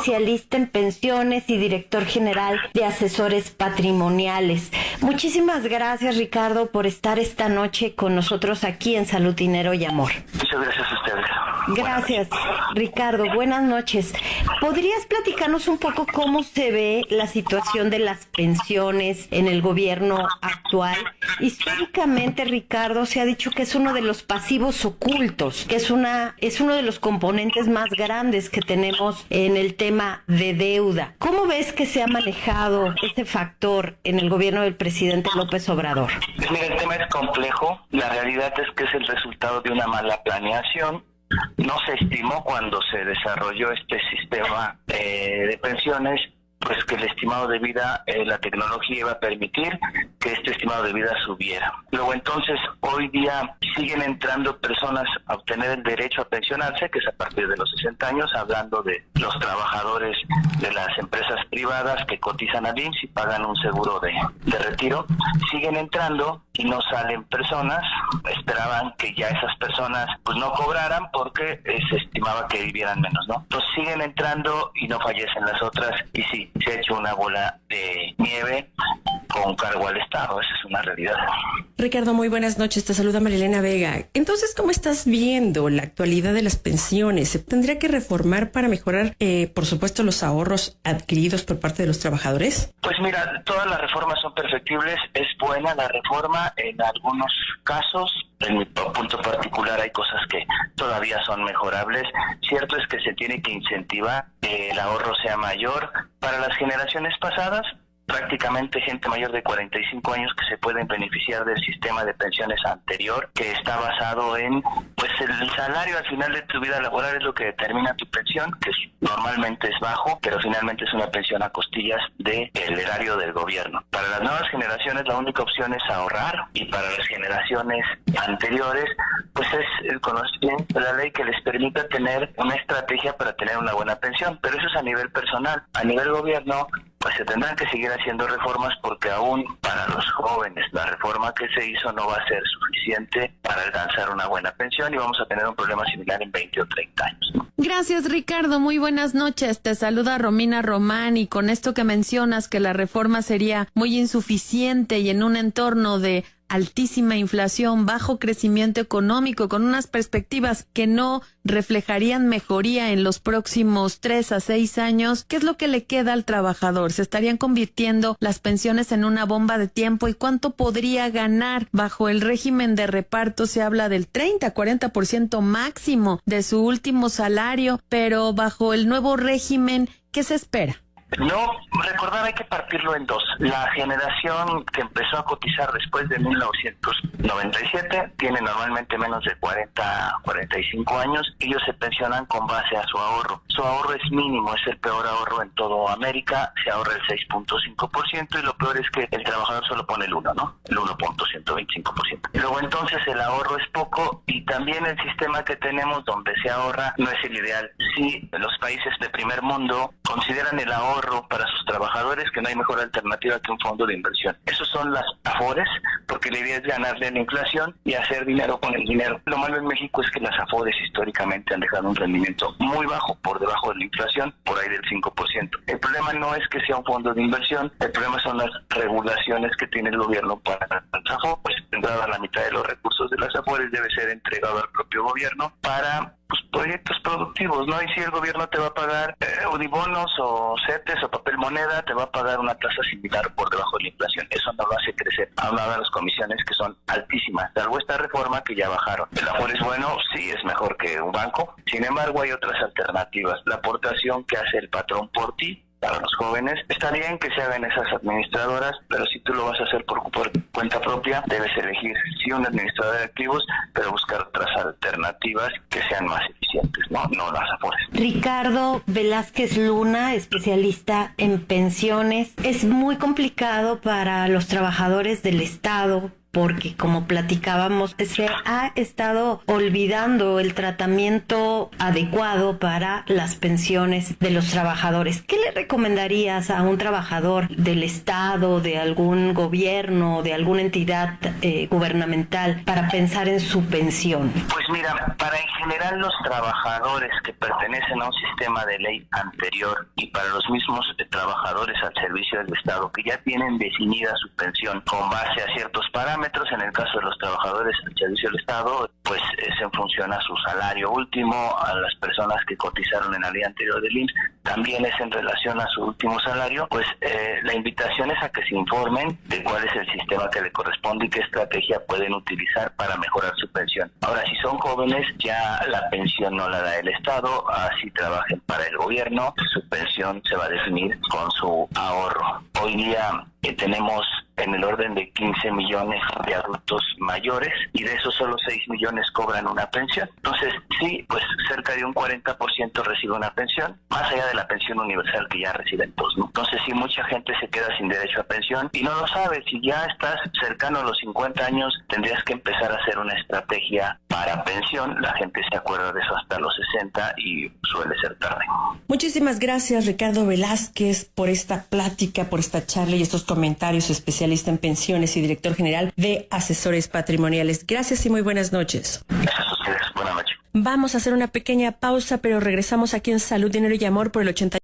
especialista en pensiones y director general de asesores patrimoniales. Muchísimas gracias, Ricardo, por estar esta noche con nosotros aquí en Salud, Dinero y Amor. Muchas gracias a ustedes. Gracias, Ricardo. Buenas noches. ¿Podrías platicarnos un poco cómo se ve la situación de las pensiones en el gobierno actual? Históricamente, Ricardo, se ha dicho que es uno de los pasivos ocultos, que es uno de los componentes más grandes que tenemos en el tema de deuda. ¿Cómo ves que se ha manejado ese factor en el gobierno del presidente López Obrador? Pues mira, el tema es complejo. La realidad es que es el resultado de una mala planeación. No se estimó cuando se desarrolló este sistema de pensiones, pues que el estimado de vida, la tecnología iba a permitir que este estimado de vida subiera. Luego entonces, hoy día siguen entrando personas a obtener el derecho a pensionarse, que es a partir de los 60 años, hablando de los trabajadores de las empresas privadas que cotizan al IMSS y pagan un seguro de retiro. Siguen entrando y no salen personas. Esperaban que ya esas personas pues no cobraran porque se estimaba que vivieran menos, ¿no? Entonces siguen entrando y no fallecen las otras, y sí, se ha hecho una bola de nieve con cargo al Estado. Esa es una realidad. Ricardo, muy buenas noches. Te saluda Marilena Vega. Entonces, ¿cómo estás viendo la actualidad de las pensiones? ¿Se tendría que reformar para mejorar, por supuesto, los ahorros adquiridos por parte de los trabajadores? Pues mira, todas las reformas son perfectibles. Es buena la reforma en algunos casos. En mi punto particular hay cosas que todavía son mejorables. Cierto es que se tiene que incentivar que el ahorro sea mayor. Para las generaciones pasadas, prácticamente gente mayor de 45 años que se pueden beneficiar del sistema de pensiones anterior, que está basado en, pues el salario al final de tu vida laboral es lo que determina tu pensión, que normalmente es bajo, pero finalmente es una pensión a costillas del erario del gobierno. Para las nuevas generaciones la única opción es ahorrar, y para las generaciones anteriores, pues es el conocimiento de la ley que les permita tener una estrategia para tener una buena pensión, pero eso es a nivel personal. A nivel gobierno, pues se tendrán que seguir haciendo reformas, porque aún para los jóvenes la reforma que se hizo no va a ser suficiente para alcanzar una buena pensión, y vamos a tener un problema similar en 20 o 30 años, ¿no? Gracias, Ricardo. Muy buenas noches. Te saluda Romina Román, y con esto que mencionas que la reforma sería muy insuficiente y en un entorno de altísima inflación, bajo crecimiento económico, con unas perspectivas que no reflejarían mejoría en los próximos 3 a 6 años, ¿qué es lo que le queda al trabajador? ¿Se estarían convirtiendo las pensiones en una bomba de tiempo? ¿Y cuánto podría ganar? Bajo el régimen de reparto se habla del 30-40% máximo de su último salario, pero bajo el nuevo régimen, ¿qué se espera? No, recordar, hay que partirlo en dos. La generación que empezó a cotizar después de 1997 tiene normalmente menos de 45 años. Ellos se pensionan con base a su ahorro. Su ahorro es mínimo, es el peor ahorro en toda América. Se ahorra el 6.5%, y lo peor es que el trabajador solo pone el 1, ¿no? El 1.125%. Luego entonces el ahorro es poco, y también el sistema que tenemos donde se ahorra no es el ideal. Sí, los países de primer mundo consideran el ahorro para sus trabajadores, que no hay mejor alternativa que un fondo de inversión. Esos son las AFORES, porque la idea es ganarle a la inflación y hacer dinero con el dinero. Lo malo en México es que las AFORES históricamente han dejado un rendimiento muy bajo, por debajo de la inflación, por ahí del 5%. El problema no es que sea un fondo de inversión, el problema son las regulaciones que tiene el gobierno para las AFORES. Pues entrada la mitad de los recursos de las AFORES debe ser entregado al propio gobierno para proyectos productivos, ¿no? Y si el gobierno te va a pagar Udibonos o CETES o papel moneda, te va a pagar una tasa similar por debajo de la inflación. Eso no lo hace crecer. Hablaba de las comisiones, que son altísimas, salvo esta reforma que ya bajaron. El Afore es bueno, sí, es mejor que un banco. Sin embargo, hay otras alternativas. La aportación que hace el patrón por ti, para los jóvenes, está bien que se hagan esas administradoras, pero si tú lo vas a hacer por cuenta propia, debes elegir sí un administrador de activos, pero buscar otras alternativas que sean más eficientes, no las Afores. Ricardo Velázquez Luna, especialista en pensiones. Es muy complicado para los trabajadores del Estado porque como platicábamos, se ha estado olvidando el tratamiento adecuado para las pensiones de los trabajadores. ¿Qué le recomendarías a un trabajador del Estado, de algún gobierno, de alguna entidad gubernamental para pensar en su pensión? Pues mira, para en general los trabajadores que pertenecen a un sistema de ley anterior y para los mismos trabajadores al servicio del Estado que ya tienen definida su pensión con base a ciertos parámetros, en el caso de los trabajadores al servicio del Estado, pues es en función a su salario último, a las personas que cotizaron en la ley anterior del IMSS, también es en relación a su último salario, pues la invitación es a que se informen de cuál es el sistema que le corresponde y qué estrategia pueden utilizar para mejorar su pensión. Ahora, si son jóvenes, ya la pensión no la da el Estado, así trabajen para el gobierno, su pensión se va a definir con su ahorro. Hoy día tenemos en el orden de 15 millones de adultos mayores y de esos solo 6 millones cobran una pensión. Entonces, sí, pues cerca de un 40% recibe una pensión, más allá de la pensión universal que ya reciben todos, ¿no? Entonces, sí, mucha gente se queda sin derecho a pensión y no lo sabe. Si ya estás cercano a los 50 años, tendrías que empezar a hacer una estrategia para pensión. La gente se acuerda de eso hasta los 60 y suele ser tarde. Muchísimas gracias, Ricardo Velázquez, por esta plática, por esta charla y estos comentarios, especialista en pensiones y director general de Asesores Patrimoniales. Gracias y muy buenas noches. Gracias a ustedes. Buenas noches. Vamos a hacer una pequeña pausa, pero regresamos aquí en Salud, Dinero y Amor por el 80.